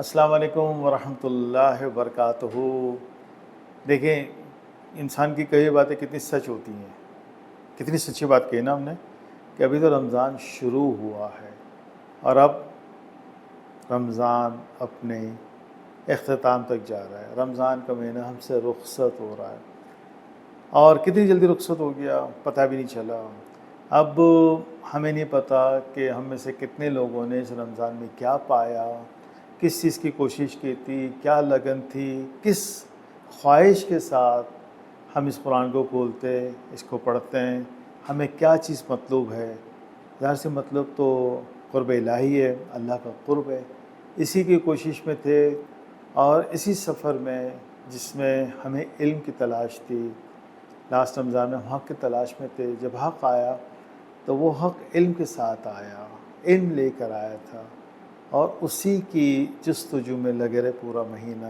السلام علیکم ورحمۃ اللہ وبرکاتہ۔ دیکھیں، انسان کی کئی باتیں کتنی سچ ہوتی ہیں، کتنی سچی بات کہی نا ہم نے کہ ابھی تو رمضان شروع ہوا ہے اور اب رمضان اپنے اختتام تک جا رہا ہے۔ رمضان کا مہینہ ہم سے رخصت ہو رہا ہے اور کتنی جلدی رخصت ہو گیا پتہ بھی نہیں چلا۔ اب ہمیں نہیں پتہ کہ ہم میں سے کتنے لوگوں نے اس رمضان میں کیا پایا، کس چیز کی کوشش کی تھی، کیا لگن تھی، کس خواہش کے ساتھ ہم اس قرآن کو کھولتے، اس کو پڑھتے ہیں، ہمیں کیا چیز مطلوب ہے۔ ظاہر سے مطلب تو قرب الہی ہے، اللہ کا قرب ہے، اسی کی کوشش میں تھے اور اسی سفر میں جس میں ہمیں علم کی تلاش تھی۔ لاسٹ رمضان میں ہم حق کی تلاش میں تھے، جب حق آیا تو وہ حق علم کے ساتھ آیا، علم لے کر آیا تھا اور اسی کی جستجو میں لگے رہے پورا مہینہ۔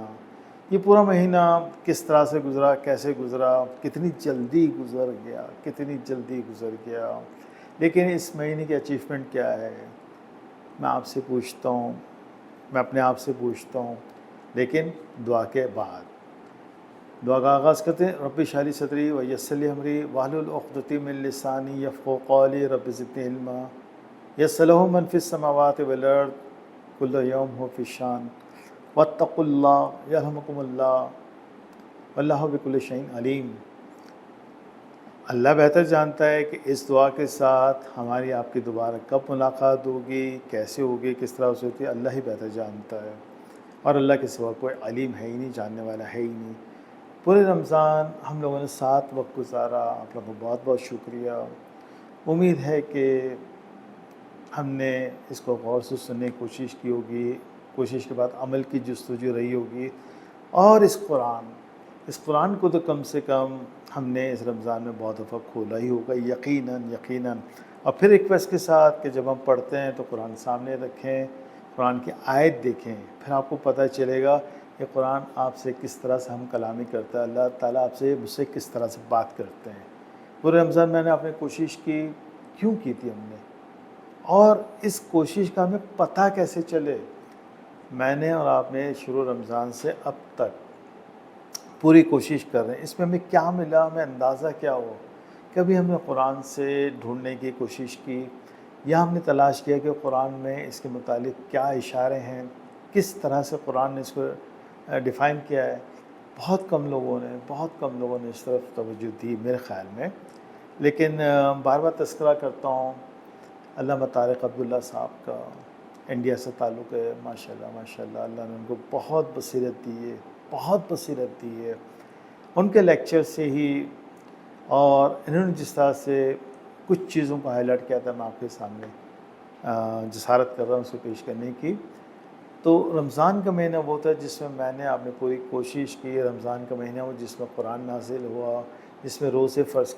یہ پورا مہینہ کس طرح سے گزرا، کیسے گزرا، کتنی جلدی گزر گیا، کتنی جلدی گزر گیا۔ لیکن اس مہینے کی اچیومنٹ کیا ہے، میں آپ سے پوچھتا ہوں، میں اپنے آپ سے پوچھتا ہوں، لیکن دعا کے بعد۔ دعا کا آغاز کرتے ہیں۔ رب اشرح لی صدری ویسر لی امری واحلل عقدۃ من لسانی یفقہوا قولی رب زدنی علما یسر لہ من فی السماوات والارض کل یوم ہو فی شان واتقوا اللہ یرحمکم اللہ واللہ بکل شیء علیم۔ اللہ بہتر جانتا ہے کہ اس دعا کے ساتھ ہماری آپ کی دوبارہ کب ملاقات ہوگی، کیسے ہوگی، کس طرح سے ہوتی ہے، اللہ ہی بہتر جانتا ہے اور اللہ کے سوا کوئی علیم ہے ہی نہیں، جاننے والا ہے ہی نہیں۔ پورے رمضان ہم لوگوں نے ساتھ وقت گزارا، آپ لوگوں کو بہت بہت شکریہ۔ امید ہے کہ ہم نے اس کو غور سے سننے کی کوشش کی ہوگی، کوشش کے بعد عمل کی جستجو رہی ہوگی، اور اس قرآن کو تو کم سے کم ہم نے اس رمضان میں بہت دفعہ کھولا ہی ہوگا، یقیناً۔ اور پھر ریکویسٹ کے ساتھ کہ جب ہم پڑھتے ہیں تو قرآن سامنے رکھیں، قرآن کی آیت دیکھیں، پھر آپ کو پتہ چلے گا کہ قرآن آپ سے کس طرح سے ہم کلامی کرتا ہے، اللہ تعالیٰ آپ سے مجھ سے کس طرح سے بات کرتے ہیں۔ پورے رمضان میں نے اپنی کوشش کی، کیوں کی تھی ہم نے، اور اس کوشش کا ہمیں پتہ کیسے چلے۔ میں نے اور آپ نے شروع رمضان سے اب تک پوری کوشش کر رہے ہیں، اس میں ہمیں کیا ملا، ہمیں اندازہ کیا ہو۔ کبھی ہم نے قرآن سے ڈھونڈنے کی کوشش کی یا ہم نے تلاش کیا کہ قرآن میں اس کے متعلق کیا اشارے ہیں، کس طرح سے قرآن نے اس کو ڈیفائن کیا ہے۔ بہت کم لوگوں نے اس طرف توجہ دی میرے خیال میں۔ لیکن بار بار تذکرہ کرتا ہوں علامہ طارق عبداللہ صاحب کا، انڈیا سے تعلق ہے، ماشاءاللہ اللہ نے ان کو بہت بصیرت دی ہے، ان کے لیکچر سے ہی، اور انہوں نے جس طرح سے کچھ چیزوں کو ہائی لائٹ کیا تھا، میں آپ کے سامنے جسارت کر رہا ہوں اس کو پیش کرنے کی۔ تو رمضان کا مہینہ وہ تھا جس میں نے آپ نے پوری کوشش کی، رمضان کا مہینہ وہ جس میں قرآن نازل ہوا، جس میں روزے فرض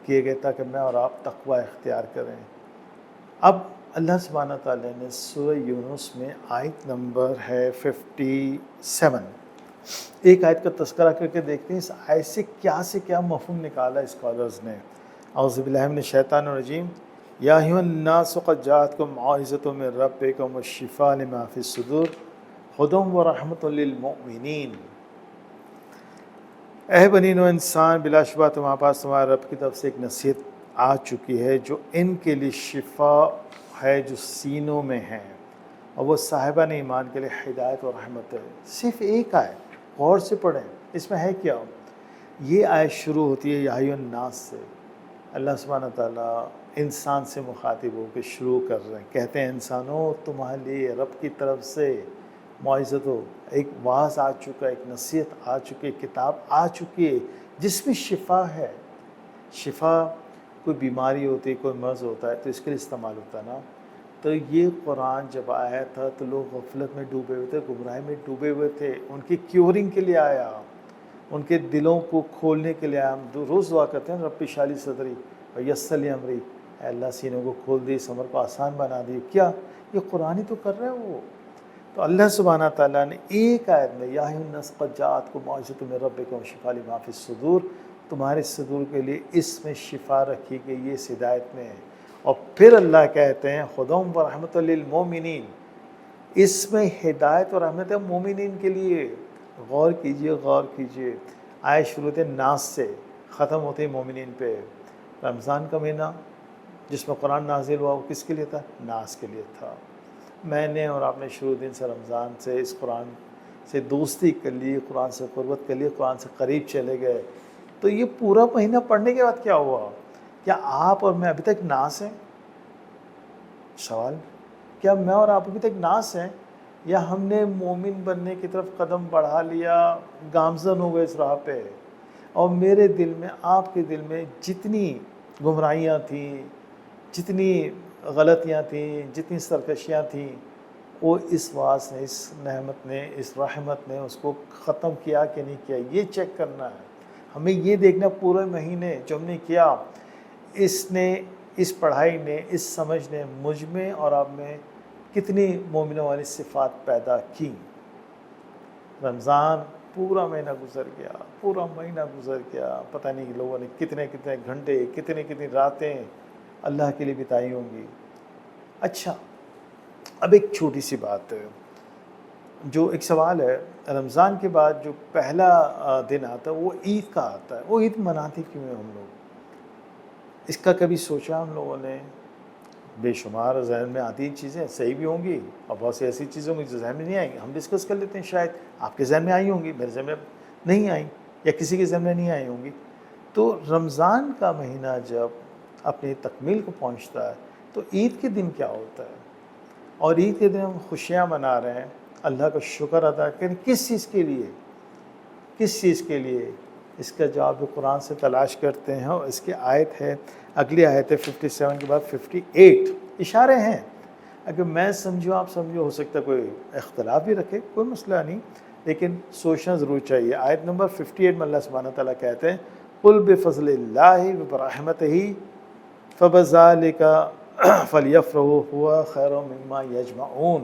کیے گئے تاکہ میں اور آپ تقوی اختیار کریں۔ اب اللہ سبحانہ تعالیٰ نے سورہ یونس میں آیت نمبر ہے 57، ایک آیت کا تذکرہ کر کے دیکھتے ہیں اس آیت سے کیا مفہوم نکالا اسکالرز نے۔ اعوذ باللہ من الشیطان الرجیم۔ یا ایھا الناس قد جاءتکم موعظۃ من ربکم وشفاء لما فی الصدور ھدی ورحمۃ للمؤمنین۔ اے بنی نوع انسان، بلا شبہ تمہارے پاس تمہارے رب کی طرف سے ایک نصیحت آ چکی ہے جو ان کے لیے شفا ہے جو سینوں میں ہے، اور وہ صاحبان ایمان کے لیے ہدایت و رحمت ہے۔ صرف ایک آیت غور سے پڑھیں، اس میں ہے کیا؟ یہ آیت شروع ہوتی ہے یا ایھا الناس سے۔ اللہ سبحانہ تعالیٰ انسان سے مخاطب ہو کے شروع کر رہے ہیں، کہتے ہیں انسانوں تمہارے لیے رب کی طرف سے موعظت ہو، ایک واعظ آ چکا ہے، ایک نصیحت آ چکی ہے، کتاب آ چکی ہے جس میں شفا ہے۔ شفا کوئی بیماری ہوتی ہے، کوئی مرض ہوتا ہے تو اس کے لیے استعمال ہوتا ہے نا۔ تو یہ قرآن جب آیا تھا تو لوگ غفلت میں ڈوبے ہوئے تھے، گمراہی میں ڈوبے ہوئے تھے، ان کی کیورنگ کے لیے آیا، ان کے دلوں کو کھولنے کے لیے آیا۔ ہم روز دعا کرتے ہیں رب اشرح لی صدری ویسر لی امری، اے اللہ سینوں کو کھول دی، صبر کو آسان بنا دی۔ کیا یہ قرآن ہی تو کر رہے ہیں وہ۔ تو اللہ سبحانہ تعالیٰ نے ایک آیت میں یا ایھا الناس قد جاءتکم موعظۃ من ربکم وشفاء لما فی الصدور، تمہارے صدور کے لیے اس میں شفا رکھی گئی ہے، اس ہدایت میں ہے۔ اور پھر اللہ کہتے ہیں ھدی ورحمۃ للمؤمنین، اس میں ہدایت اور رحمت ہے مومنین کے لیے. غور کیجئے غور کیجئے. آئے شروع ہوتے ناس سے ختم ہوتے مومنین پہ. رمضان کا مہینہ جس میں قرآن نازل ہوا وہ کس کے لیے تھا؟ ناس کے لیے تھا. میں نے اور آپ نے شروع دن سے رمضان سے اس قرآن سے دوستی کر لی, قرآن سے قربت کر لی, قرآن سے قریب چلے گئے. تو یہ پورا مہینہ پڑھنے کے بعد کیا ہوا؟ کیا آپ اور میں ابھی تک ناس ہیں؟ سوال. کیا میں اور آپ ابھی تک ناس ہیں یا ہم نے مومن بننے کی طرف قدم بڑھا لیا, گامزن ہو گئے اس راہ پہ؟ اور میرے دل میں, آپ کے دل میں جتنی گمراہیاں تھیں, جتنی غلطیاں تھیں, جتنی سرکشیاں تھیں, وہ اس واس نے, اس نعمت نے, اس رحمت نے اس کو ختم کیا کہ نہیں کیا؟ یہ چیک کرنا ہے ہمیں. یہ دیکھنا پورے مہینے جو ہم نے کیا, اس پڑھائی نے, اس سمجھ نے مجھ میں اور آپ میں کتنی مومنوں والی صفات پیدا کی. رمضان پورا مہینہ گزر گیا, پورا مہینہ گزر گیا, پتہ نہیں لوگوں نے کتنے کتنے گھنٹے, کتنی راتیں اللہ کے لیے بتائی ہوں گی. اچھا, اب ایک چھوٹی سی بات, جو ایک سوال ہے, رمضان کے بعد جو پہلا دن آتا ہے وہ عید کا آتا ہے, وہ عید مناتے کیوں ہیں ہم لوگ؟ اس کا کبھی سوچا ہم لوگوں نے؟ بے شمار ذہن میں آتی چیزیں صحیح بھی ہوں گی اور بہت سی ایسی چیزیں ہوں گی جو ذہن میں نہیں آئیں گی. ہم ڈسکس کر لیتے ہیں, شاید آپ کے ذہن میں آئی ہوں گی, میرے ذہن میں نہیں آئیں, یا کسی کے ذہن میں نہیں آئی ہوں گی. تو رمضان کا مہینہ جب اپنی تکمیل کو پہنچتا ہے تو عید کے دن کیا ہوتا ہے؟ اور عید کے دن ہم خوشیاں منا رہے ہیں, اللہ کا شکر ادا کریں. کس چیز کے لیے؟ کس چیز کے لیے؟ اس کا جواب بھی قرآن سے تلاش کرتے ہیں, اور اس کی آیت ہے, اگلی آیت ہے 57 کے بعد 58. اشارے ہیں, اگر میں سمجھوں آپ سمجھو, ہو سکتا ہے کوئی اختلاف بھی رکھے, کوئی مسئلہ نہیں, لیکن سوچنا ضرور چاہیے. آیت نمبر 58 میں اللہ سبحانہ تعالیٰ کہتے ہیں, قُلْ بِفَضْلِ اللَّهِ وَبِرَحْمَتِهِ فَبِذَلِكَ فَلْيَفْرَحُوا هُوَ خَيْرٌ مِّمَّا يَجْمَعُونَ.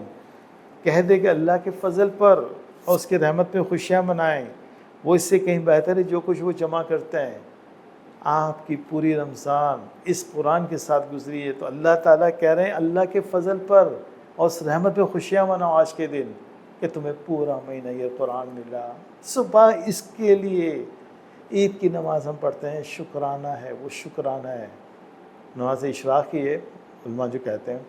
کہہ دے کہ اللہ کے فضل پر اور اس کی رحمت پہ خوشیاں منائیں, وہ اس سے کہیں بہتر ہے جو کچھ وہ جمع کرتے ہیں. آپ کی پوری رمضان اس قرآن کے ساتھ گزری ہے, تو اللہ تعالیٰ کہہ رہے ہیں اللہ کے فضل پر اور اس رحمت پہ خوشیاں مناؤ آج کے دن کہ تمہیں پورا مہینہ یہ قرآن ملا. صبح اس کے لیے عید کی نماز ہم پڑھتے ہیں, شکرانہ ہے, وہ شکرانہ ہے. نماز اشراق ہی ہے علماء جو کہتے ہیں,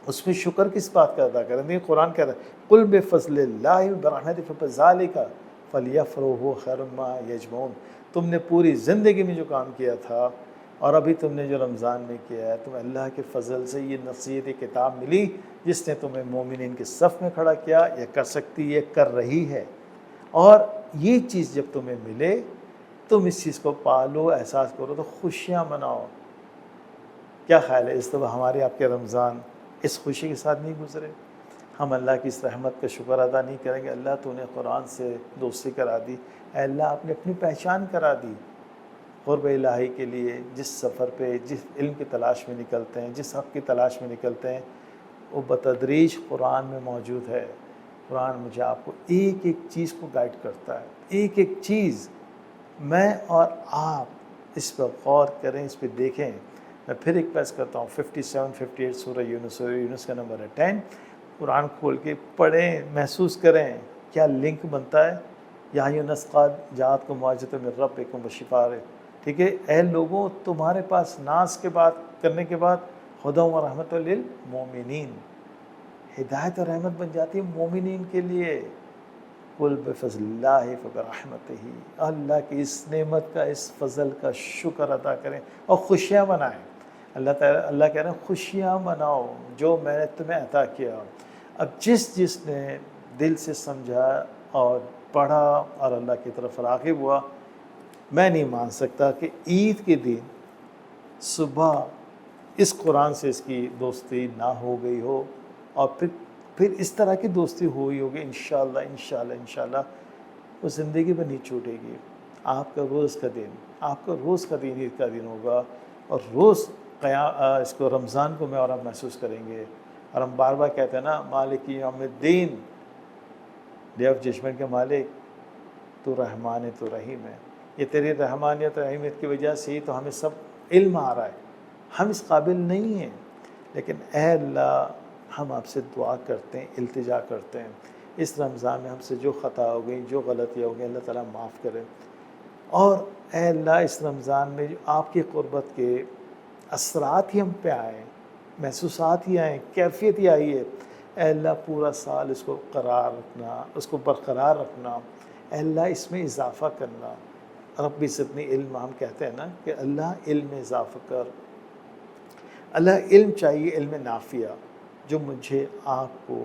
اس میں شکر کس بات کا ادا کریں؟ نہیں, قرآن کہہ رہا ہے قُلْ بِفَضْلِ اللَّهِ وَبِرَحْمَتِهِ فَبِذَلِكَ فَلْيَفْرَحُوا خَيْرٌ مِّمَّا يَجْمَعُونَ. تم نے پوری زندگی میں جو کام کیا تھا اور ابھی تم نے جو رمضان میں کیا ہے, تمہیں اللہ کے فضل سے یہ نصیحت کتاب ملی جس نے تمہیں مومنین کے صف میں کھڑا کیا, یا کر سکتی ہے, کر رہی ہے. اور یہ چیز جب تمہیں ملے تم اس چیز کو پالو, احساس کرو, تو خوشیاں مناؤ. کیا خیال ہے اس دفعہ ہمارے آپ کے رمضان اس خوشی کے ساتھ نہیں گزرے؟ ہم اللہ کی اس رحمت کا شکر ادا نہیں کریں گے؟ اللہ تو نے قرآن سے دوستی کرا دی, اے اللہ آپ نے اپنی پہچان کرا دی. قرب الہی کے لیے جس سفر پہ, جس علم کی تلاش میں نکلتے ہیں, جس حق کی تلاش میں نکلتے ہیں, وہ بتدریج قرآن میں موجود ہے. قرآن مجھے آپ کو ایک ایک چیز کو گائیڈ کرتا ہے, ایک ایک چیز. میں اور آپ اس پر غور کریں, اس پہ دیکھیں. میں پھر ایک پیش کرتا ہوں, 57 58 سورہ یونس کا نمبر ہے 10. قرآن کھول کے پڑھیں, محسوس کریں کیا لنک بنتا ہے. یا یونس قد جاءتکم موعظۃ من ربکم وشفاء. ٹھیک ہے, اے لوگوں تمہارے پاس ناس کے بات کرنے کے بعد ہدی و رحمت للمومنین, ہدایت اور رحمت بن جاتی ہے مومنین کے لیے. قُلْ بِفَضْلِ اللَّهِ فَبِرَحْمَتِهِ. اللہ کی اس نعمت کا, اس فضل کا شکر ادا کریں اور خوشیاں منائیں. اللہ کہہ رہے ہیں خوشیاں مناؤ جو میں نے تمہیں عطا کیا. اب جس نے دل سے سمجھا اور پڑھا اور اللہ کی طرف راغب ہوا, میں نہیں مان سکتا کہ عید کے دن صبح اس قرآن سے اس کی دوستی نہ ہو گئی ہو, اور پھر اس طرح کی دوستی ہوئی ہوگی. انشاءاللہ وہ زندگی میں نہیں چھوٹے گی. آپ کا روز کا دن عید کا دن ہوگا, اور روز اس کو رمضان کو میں اور آپ محسوس کریں گے. اور ہم بار بار کہتے ہیں نا, مالک یوم الدین, ڈے آف ججمنٹ کے مالک تو رحمان تو رحیم ہے. یہ تیری رحمانیت رحیمیت کی وجہ سے ہی تو ہمیں سب علم آ رہا ہے. ہم اس قابل نہیں ہیں, لیکن اے اللہ ہم آپ سے دعا کرتے ہیں، التجا کرتے ہیں اس رمضان میں ہم سے جو خطا ہو گئی، جو غلطیاں ہو گئی، اللہ تعالیٰ معاف کرے۔ اور اے اللہ اس رمضان میں جو آپ کی قربت کے اثرات ہی ہم پہ آئے، محسوسات ہی آئیں، کیفیت ہی آئی ہے، اے اللہ پورا سال اس کو قرار رکھنا، اس کو برقرار رکھنا، اے اللہ اس میں اضافہ کرنا۔ رب زدنی علم ہم کہتے ہیں نا کہ اللہ علم میں اضافہ کر، اللہ علم چاہیے، علم نافع جو مجھے، آپ کو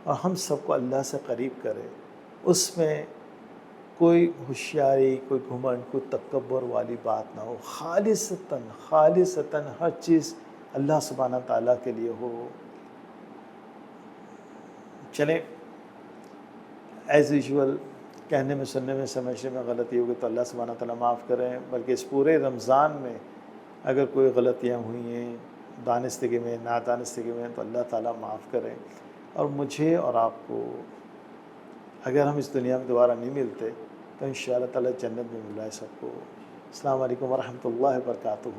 اور ہم سب کو اللہ سے قریب کرے۔ اس میں کوئی ہوشیاری، کوئی گھمنڈ، کوئی تکبر والی بات نہ ہو، خالصتاً ہر چیز اللہ سبحانہ تعالیٰ کے لیے ہو۔ چلیں ایز یوزول کہنے میں، سننے میں، سمجھنے میں غلطی ہوگی تو اللہ سبحانہ تعالیٰ معاف کریں، بلکہ اس پورے رمضان میں اگر کوئی غلطیاں ہوئی ہیں دانستگی میں، نادانستگی میں، تو اللہ تعالیٰ معاف کریں۔ اور مجھے اور آپ کو اگر ہم اس دنیا میں دوبارہ نہیں ملتے تو انشاءاللہ تعالیٰ جنت میں ملائے سب کو۔ السلام علیکم ورحمۃ اللہ وبرکاتہ۔